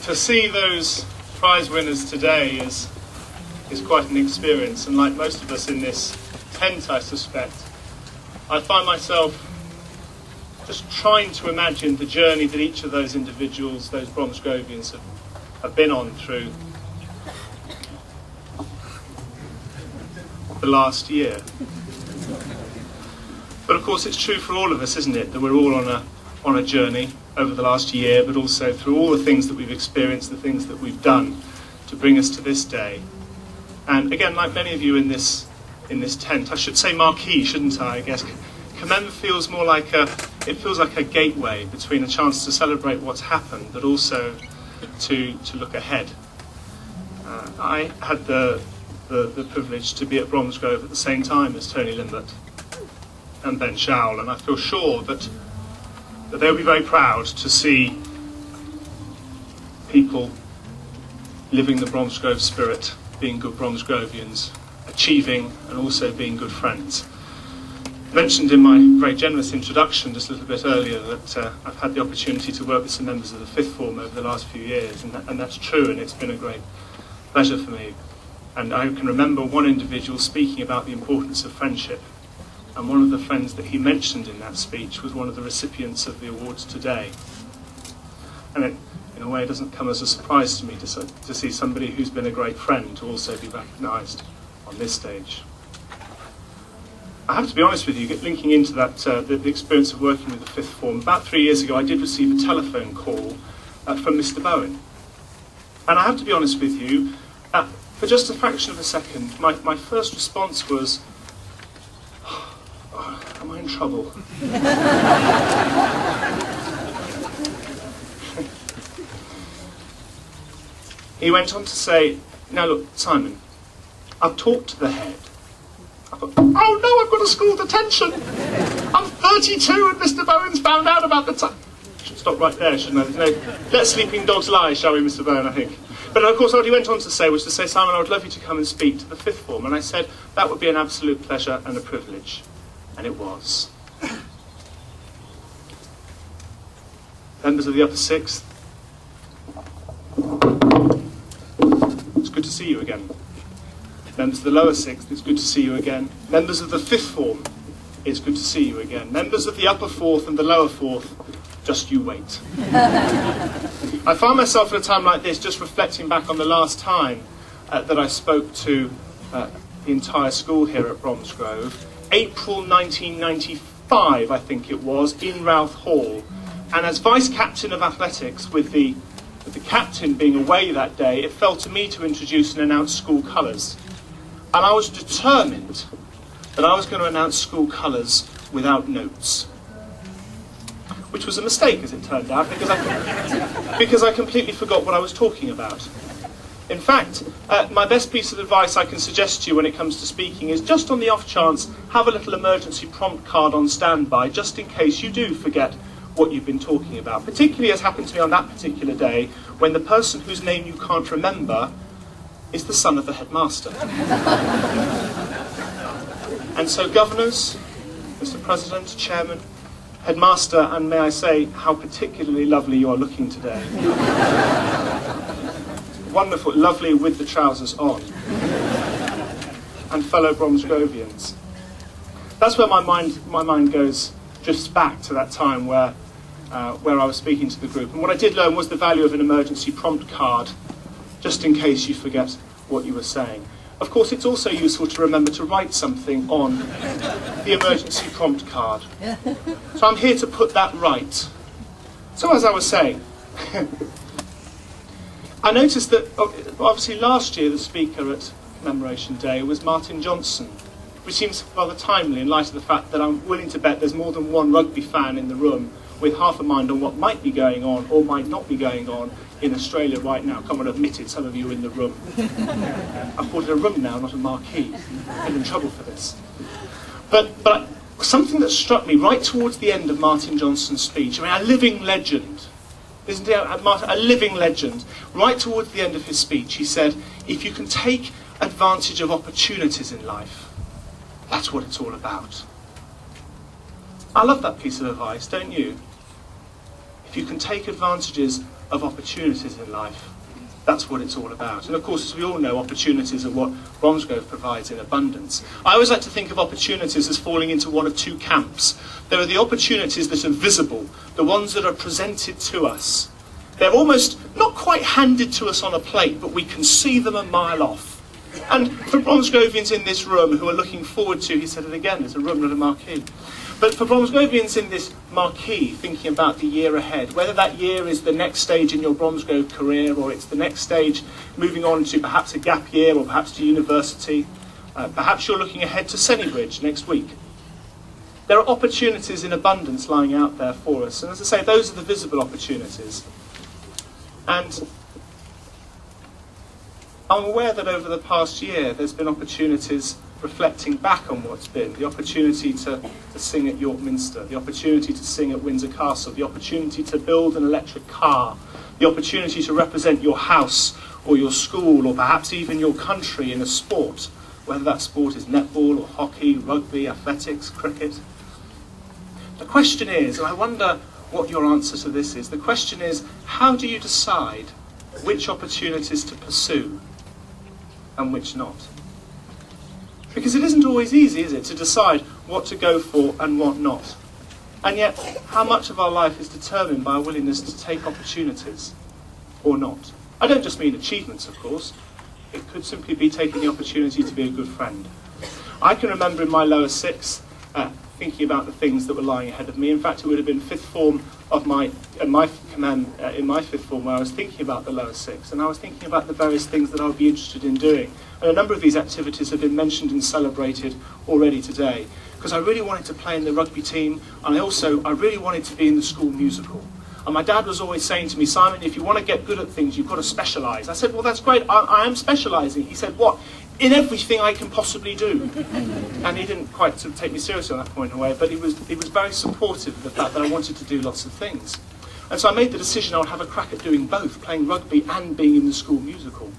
to see those prize winners today is quite an experience, and like most of us in this tent, I suspect, I find myself just trying to imagine the journey that each of those individuals, those Bromsgrovians, have been on through the last year. But of course it's true for all of us, isn't it, that we're all on a journey over the last year, but also through all the things that we've experienced, the things that we've done to bring us to this day. And again, like many of you in this tent, I should say marquee, shouldn't I guess, Commem feels more like a gateway between a chance to celebrate what's happened, but also to look ahead. I had the privilege to be at Bromsgrove at the same time as Tony Limbert and Ben Showell, and I feel sure that they'll be very proud to see people living the Bromsgrove spirit, being good Bromsgrovians, achieving and also being good friends. I mentioned in my very generous introduction just a little bit earlier that I've had the opportunity to work with some members of the fifth form over the last few years, and that's true, and it's been a great pleasure for me. And I can remember one individual speaking about the importance of friendship, and one of the friends that he mentioned in that speech was one of the recipients of the awards today. And it, in a way, it doesn't come as a surprise to me to see somebody who's been a great friend to also be recognised on this stage. I have to be honest with you, linking into that the experience of working with the fifth form, about 3 years ago I did receive a telephone call from Mr. Bowen. And I have to be honest with you, for just a fraction of a second, my first response was, oh, am I in trouble? He went on to say, now look, Simon, I've talked to the head. I thought, oh no, I've got a school detention. I'm 32 and Mr. Bowen's found out about the time. I should stop right there, shouldn't I? Let sleeping dogs lie, shall we, Mr. Bowen, I think. But of course what he went on to say was to say, Simon, I would love you to come and speak to the fifth form. And I said, that would be an absolute pleasure and a privilege. And it was. Members of the upper sixth, it's good to see you again. Members of the lower sixth, it's good to see you again. Members of the fifth form, it's good to see you again. Members of the upper fourth and the lower fourth, just you wait. I find myself at a time like this just reflecting back on the last time that I spoke to the entire school here at Bromsgrove. April 1995, I think it was, in Routh Hall. And as vice-captain of athletics, with the captain being away that day, it fell to me to introduce and announce school colours. And I was determined that I was going to announce school colours without notes. Which was a mistake, as it turned out, because I completely forgot what I was talking about. In fact, my best piece of advice I can suggest to you when it comes to speaking is, just on the off chance, have a little emergency prompt card on standby, just in case you do forget what you've been talking about. Particularly as happened to me on that particular day, when the person whose name you can't remember is the son of the headmaster. And so, governors, Mr. President, Chairman, Headmaster, and may I say, how particularly lovely you are looking today. Wonderful, lovely with the trousers on. And fellow Bromsgrovians. That's where my mind goes, drifts back to that time where I was speaking to the group. And what I did learn was the value of an emergency prompt card, just in case you forget what you were saying. Of course, it's also useful to remember to write something on the emergency prompt card. So I'm here to put that right. So as I was saying, I noticed that obviously last year the speaker at Commemoration Day was Martin Johnson, which seems rather timely in light of the fact that I'm willing to bet there's more than one rugby fan in the room with half a mind on what might be going on or might not be going on in Australia right now. Come on, admit it, some of you in the room. I've called it a room now, not a marquee. I'm in trouble for this. But something that struck me right towards the end of Martin Johnson's speech, I mean, a living legend, isn't he? A living legend. Right towards the end of his speech, he said, if you can take advantage of opportunities in life, that's what it's all about. I love that piece of advice, don't you? If you can take advantages of opportunities in life. That's what it's all about. And of course, as we all know, opportunities are what Bromsgrove provides in abundance. I always like to think of opportunities as falling into one of two camps. There are the opportunities that are visible, the ones that are presented to us. They're almost not quite handed to us on a plate, but we can see them a mile off. And for Bromsgrovians in this room who are looking forward to, he said it again, there's a room, not a marquee. But for Bromsgrovians in this marquee, thinking about the year ahead, whether that year is the next stage in your Bromsgrove career, or it's the next stage moving on to perhaps a gap year, or perhaps to university, perhaps you're looking ahead to Sennybridge next week. There are opportunities in abundance lying out there for us. And as I say, those are the visible opportunities. And I'm aware that over the past year there's been opportunities reflecting back on what's been. The opportunity to sing at York Minster, the opportunity to sing at Windsor Castle, the opportunity to build an electric car, the opportunity to represent your house or your school or perhaps even your country in a sport, whether that sport is netball or hockey, rugby, athletics, cricket. The question is, and I wonder what your answer to this is, the question is, how do you decide which opportunities to pursue and which not? Because it isn't always easy, is it, to decide what to go for and what not. And yet, how much of our life is determined by our willingness to take opportunities or not? I don't just mean achievements, of course. It could simply be taking the opportunity to be a good friend. I can remember in my lower sixth thinking about the things that were lying ahead of me. In fact, it would have been fifth form of in my fifth form where I was thinking about the lower sixth, and I was thinking about the various things that I would be interested in doing. And a number of these activities have been mentioned and celebrated already today, because I really wanted to play in the rugby team, and I really wanted to be in the school musical. And my dad was always saying to me, Simon, if you want to get good at things, you've got to specialise. I said, well, that's great, I am specialising. He said, what? In everything I can possibly do. And he didn't quite sort of take me seriously on that point away, but he was very supportive of the fact that I wanted to do lots of things. And so I made the decision I would have a crack at doing both, playing rugby and being in the school musical.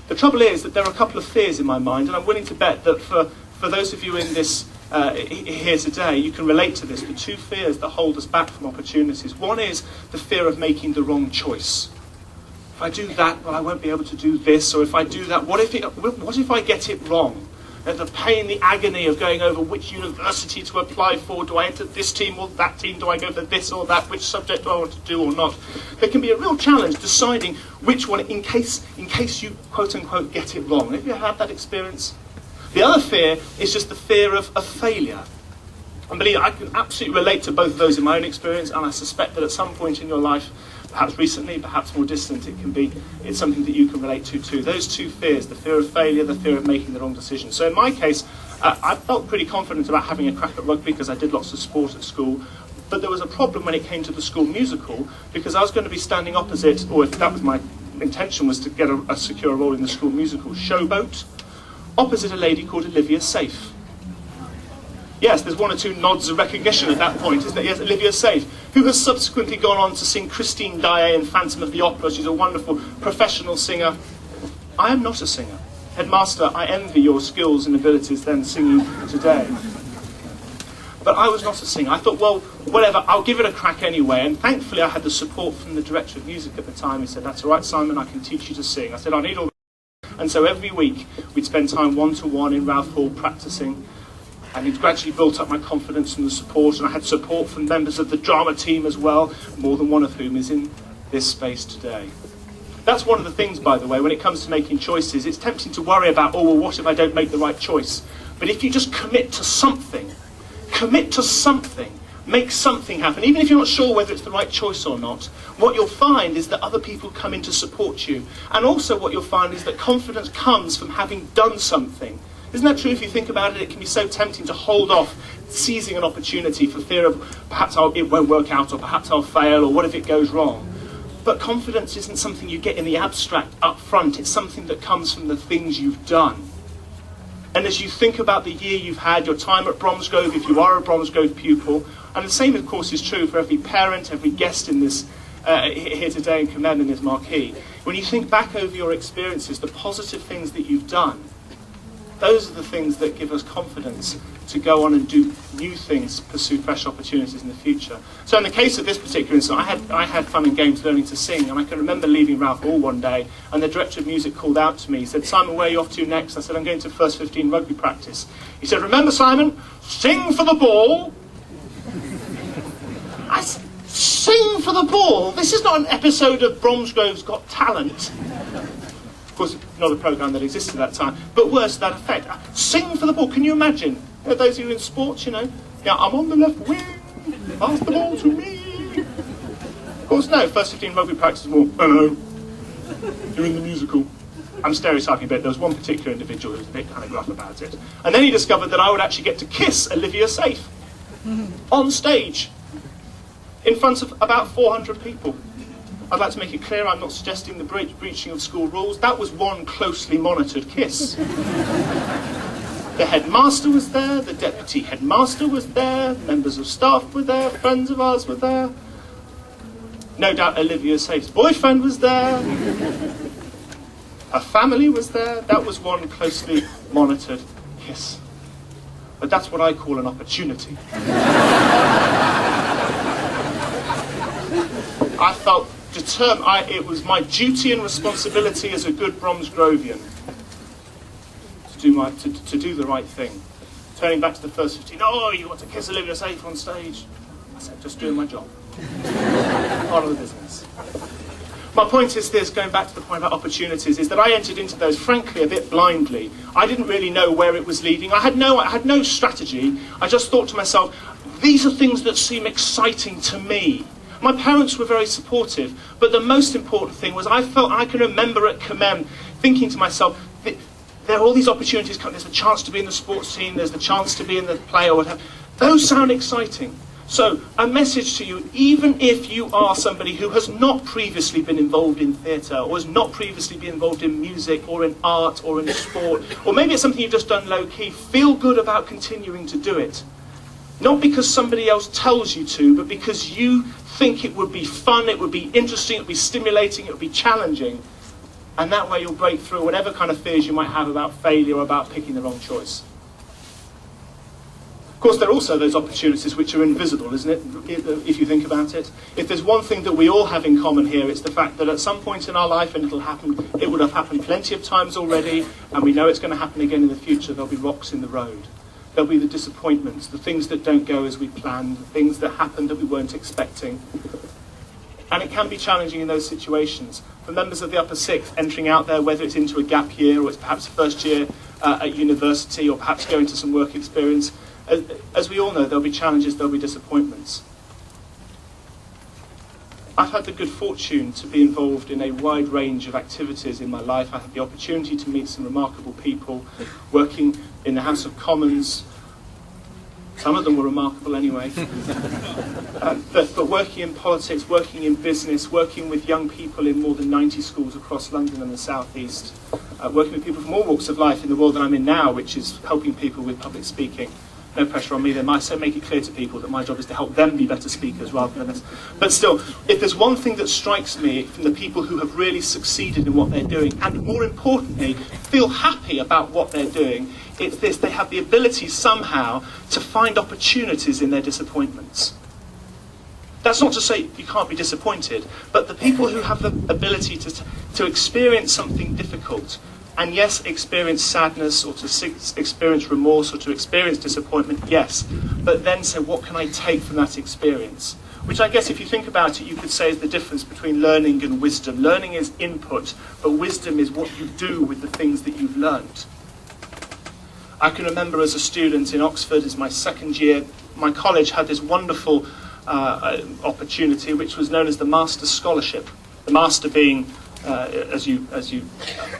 The trouble is that there are a couple of fears in my mind, and I'm willing to bet that for those of you in this here today, you can relate to this, the two fears that hold us back from opportunities. One is the fear of making the wrong choice. If I do that, well, I won't be able to do this, or if I do that, what if I get it wrong? And the pain, the agony of going over which university to apply for, do I enter this team or that team, do I go for this or that, which subject do I want to do or not? There can be a real challenge deciding which one in case you quote-unquote get it wrong. Have you had that experience? The other fear is just the fear of failure. And believe me, I can absolutely relate to both of those in my own experience, and I suspect that at some point in your life, perhaps recently, perhaps more distant, it's something that you can relate to too. Those two fears, the fear of failure, the fear of making the wrong decision. So in my case, I felt pretty confident about having a crack at rugby because I did lots of sport at school. But there was a problem when it came to the school musical, because I was going to be standing opposite, or if that was my intention, was to get a secure role in the school musical Showboat, opposite a lady called Olivia Safe. Yes, there's one or two nods of recognition at that point, isn't there? Yes, Olivia Safe, who has subsequently gone on to sing Christine Daae in Phantom of the Opera. She's a wonderful professional singer. I am not a singer. Headmaster, I envy your skills and abilities then singing today. But I was not a singer. I thought, well, whatever, I'll give it a crack anyway. And thankfully I had the support from the director of music at the time. He said, that's all right, Simon, I can teach you to sing. I said, I need all that. And so every week we'd spend time one-to-one in Ralph Hall practicing. And it gradually built up my confidence and the support, and I had support from members of the drama team as well, more than one of whom is in this space today. That's one of the things, by the way, when it comes to making choices. It's tempting to worry about, oh, well, what if I don't make the right choice? But if you just commit to something, make something happen, even if you're not sure whether it's the right choice or not, what you'll find is that other people come in to support you. And also what you'll find is that confidence comes from having done something. Isn't that true? If you think about it, it can be so tempting to hold off seizing an opportunity for fear of perhaps it won't work out, or perhaps I'll fail, or what if it goes wrong? But confidence isn't something you get in the abstract up front. It's something that comes from the things you've done. And as you think about the year you've had, your time at Bromsgrove, if you are a Bromsgrove pupil, and the same, of course, is true for every parent, every guest in this here today in Commem in this marquee. When you think back over your experiences, the positive things that you've done, those are the things that give us confidence to go on and do new things, pursue fresh opportunities in the future. So in the case of this particular incident, I had fun and games learning to sing, and I can remember leaving Ralph Hall one day, and the director of music called out to me. He said, "Simon, where are you off to next?" I said, "I'm going to first 15 rugby practice." He said, "Remember, Simon, sing for the ball." I said, "Sing for the ball? This is not an episode of Bromsgrove's Got Talent." Of course, not a programme that existed at that time, but words to that effect. Sing for the ball. Can you imagine? Those who are in sports, yeah, I'm on the left wing, pass the ball to me. Of course, no, first 15 rugby practice more, hello, you're in the musical. I'm stereotyping a bit. There was one particular individual who was a bit kind of gruff about it. And then he discovered that I would actually get to kiss Olivia Safe on stage in front of about 400 people. I'd like to make it clear I'm not suggesting the breaching of school rules. That was one closely monitored kiss. The headmaster was there, the deputy headmaster was there, members of staff were there, friends of ours were there. No doubt Olivia Safe's boyfriend was there. Her family was there. That was one closely monitored kiss. But that's what I call an opportunity. I felt determined. It was my duty and responsibility as a good Bromsgrovian to do the right thing. Turning back to the first 15, "Oh, you want to kiss Olivia Safe on stage?" I said, "Just doing my job." Part of the business. My point is this, going back to the point about opportunities, is that I entered into those, frankly, a bit blindly. I didn't really know where it was leading. I had no strategy. I just thought to myself, these are things that seem exciting to me. My parents were very supportive, but the most important thing was I can remember at Commem thinking to myself, there are all these opportunities coming. There's the chance to be in the sports team, there's the chance to be in the play or whatever. Those sound exciting. So a message to you, even if you are somebody who has not previously been involved in theatre, or has not previously been involved in music or in art or in sport, or maybe it's something you've just done low-key, feel good about continuing to do it. Not because somebody else tells you to, but because you think it would be fun, it would be interesting, it would be stimulating, it would be challenging. And that way you'll break through whatever kind of fears you might have about failure or about picking the wrong choice. Of course, there are also those opportunities which are invisible, isn't it, if you think about it? If there's one thing that we all have in common here, it's the fact that at some point in our life, and it would have happened plenty of times already, and we know it's going to happen again in the future, there'll be rocks in the road. There'll be the disappointments, the things that don't go as we planned, the things that happen that we weren't expecting. And it can be challenging in those situations. For members of the upper sixth entering out there, whether it's into a gap year or it's perhaps first year at university or perhaps going to some work experience, as we all know, there'll be challenges, there'll be disappointments. I've had the good fortune to be involved in a wide range of activities in my life. I had the opportunity to meet some remarkable people, working in the House of Commons. Some of them were remarkable anyway. But working in politics, working in business, working with young people in more than 90 schools across London and the South East, working with people from all walks of life in the world that I'm in now, which is helping people with public speaking. No pressure on me. They might so make it clear to people that my job is to help them be better speakers rather than us. But still, if there's one thing that strikes me from the people who have really succeeded in what they're doing, and more importantly, feel happy about what they're doing, it's this: they have the ability somehow to find opportunities in their disappointments. That's not to say you can't be disappointed, but the people who have the ability to experience something difficult, and yes, experience sadness, or to experience remorse, or to experience disappointment, yes. But then say, what can I take from that experience? Which I guess if you think about it, you could say is the difference between learning and wisdom. Learning is input, but wisdom is what you do with the things that you've learned. I can remember as a student in Oxford, as my second year, my college had this wonderful opportunity, which was known as the Master Scholarship. The Master being, as you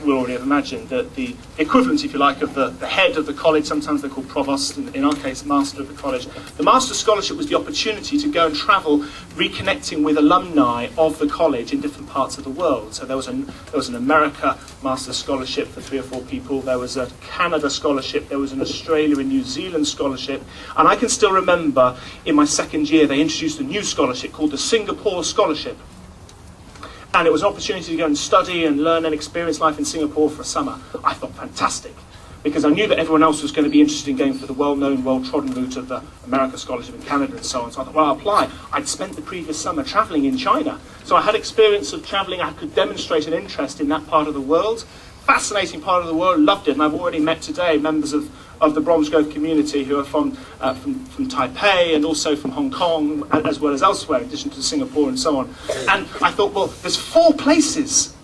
will already have imagined, the equivalent, if you like, of the head of the college. Sometimes they're called provost, in our case, Master of the college. The Master Scholarship was the opportunity to go and travel, reconnecting with alumni of the college in different parts of the world. So there was an America Master Scholarship for 3 or 4 people. There was a Canada Scholarship. There was an Australia and New Zealand Scholarship. And I can still remember in my second year they introduced a new scholarship called the Singapore Scholarship. And it was an opportunity to go and study and learn and experience life in Singapore for a summer. I thought, fantastic. because I knew that everyone else was going to be interested in going for the well-known, well-trodden route of the America Scholarship in Canada and so on. So I thought, well, I'll apply. I'd spent the previous summer travelling in China, so I had experience of travelling. I could demonstrate an interest in that part of the world. Fascinating part of the world, loved it, and I've already met today members of the Bromsgrove community who are from Taipei and also from Hong Kong, as well as elsewhere, in addition to Singapore and so on. And I thought, well, there's 4 places.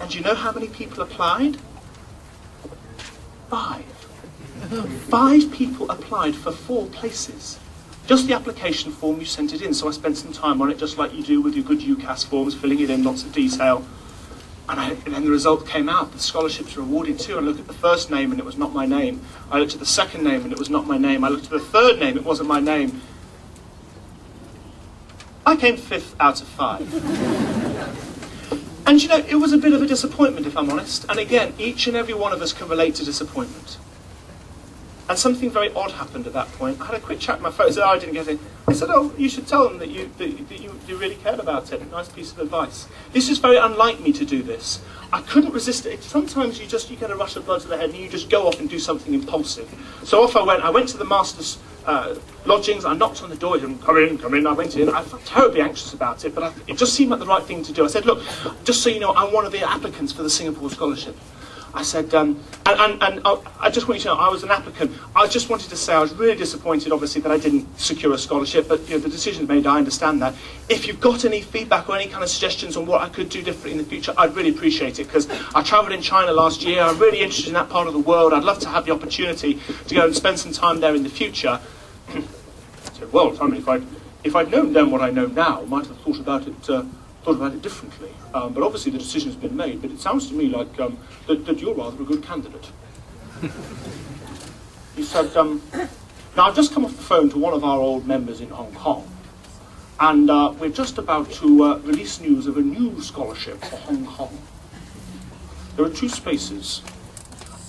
And do you know how many people applied? 5. 5 people applied for 4 places. Just the application form, you sent it in. So I spent some time on it, just like you do with your good UCAS forms, filling it in, lots of detail. And then the result came out. The scholarships were awarded too. I looked at the first name and it was not my name. I looked at the second name and it was not my name. I looked at the third name, it wasn't my name. I came 5th out of 5. And you know, it was a bit of a disappointment, if I'm honest. And again, each and every one of us can relate to disappointment. And something very odd happened at that point. I had a quick chat with my friend. He said, oh, I didn't get it. I said, oh, you should tell them that you really cared about it. Nice piece of advice. This is very unlike me to do this. I couldn't resist it. Sometimes you get a rush of blood to the head and you just go off and do something impulsive. So off I went. I went to the master's lodgings. I knocked on the door. He said, come in, come in. I went in. I felt terribly anxious about it, but it just seemed like the right thing to do. I said, look, just so you know, I'm one of the applicants for the Singapore Scholarship. I said, and I just want you to know, I was an applicant. I just wanted to say I was really disappointed, obviously, that I didn't secure a scholarship, but you know, the decision made, I understand that. If you've got any feedback or any kind of suggestions on what I could do differently in the future, I'd really appreciate it, because I travelled in China last year. I'm really interested in that part of the world. I'd love to have the opportunity to go and spend some time there in the future. I said, well, I mean, if I'd known then what I know now, I might have thought about it differently. But obviously the decision's been made, but it sounds to me like that you're rather a good candidate. He said, now I've just come off the phone to one of our old members in Hong Kong, and we're just about to release news of a new scholarship for Hong Kong. There are 2 spaces.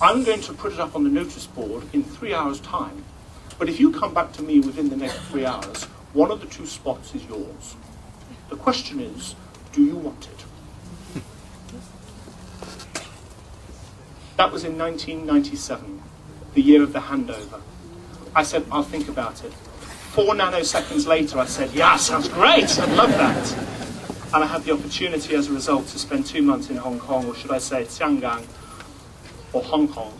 I'm going to put it up on the notice board in 3 hours' time, but if you come back to me within the next 3 hours, one of the 2 spots is yours. The question is, do you want it? That was in 1997, the year of the handover. I said, I'll think about it. 4 nanoseconds later, I said, yeah, sounds great, I'd love that. And I had the opportunity as a result to spend 2 months in Hong Kong, or should I say Xiangang, or Hong Kong,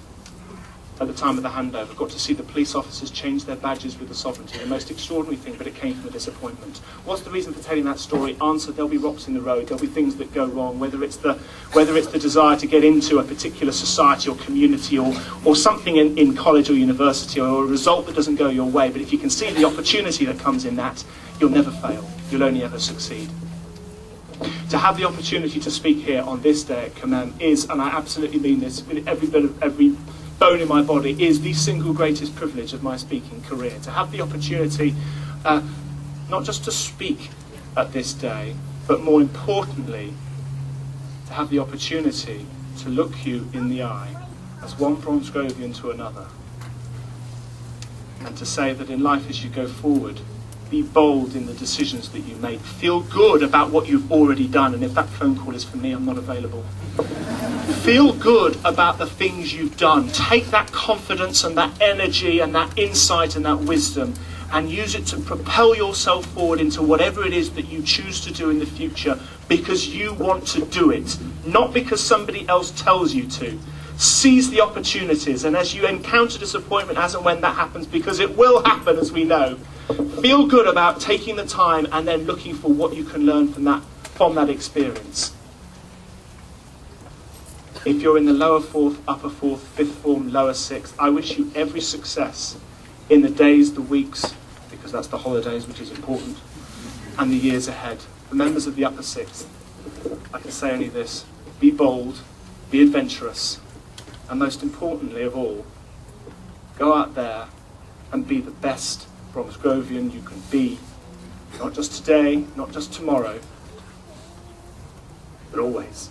at the time of the handover. Got to see the police officers change their badges with the sovereignty. The most extraordinary thing, but it came from a disappointment. What's the reason for telling that story? Answer, there'll be rocks in the road, there'll be things that go wrong, whether it's the desire to get into a particular society or community or something in college or university, or a result that doesn't go your way. But if you can see the opportunity that comes in that, you'll never fail. You'll only ever succeed. To have the opportunity to speak here on this day at Commem is, and I absolutely mean this with every bone in my body, is the single greatest privilege of my speaking career. To have the opportunity not just to speak at this day, but more importantly, to have the opportunity to look you in the eye as one Bromsgrovian to another, and to say that in life as you go forward, be bold in the decisions that you make. Feel good about what you've already done, and if that phone call is for me, I'm not available. Feel good about the things you've done. Take that confidence and that energy and that insight and that wisdom and use it to propel yourself forward into whatever it is that you choose to do in the future, because you want to do it, not because somebody else tells you to. Seize the opportunities, and as you encounter disappointment as and when that happens, because it will happen, as we know, feel good about taking the time and then looking for what you can learn from that experience. If you're in the lower 4th, upper 4th, 5th form, lower 6th, I wish you every success in the days, the weeks, because that's the holidays, which is important, and the years ahead. The members of the upper 6th, I can say only this: be bold, be adventurous, and most importantly of all, go out there and be the best Bromsgrovian you can be. Not just today, not just tomorrow, but always.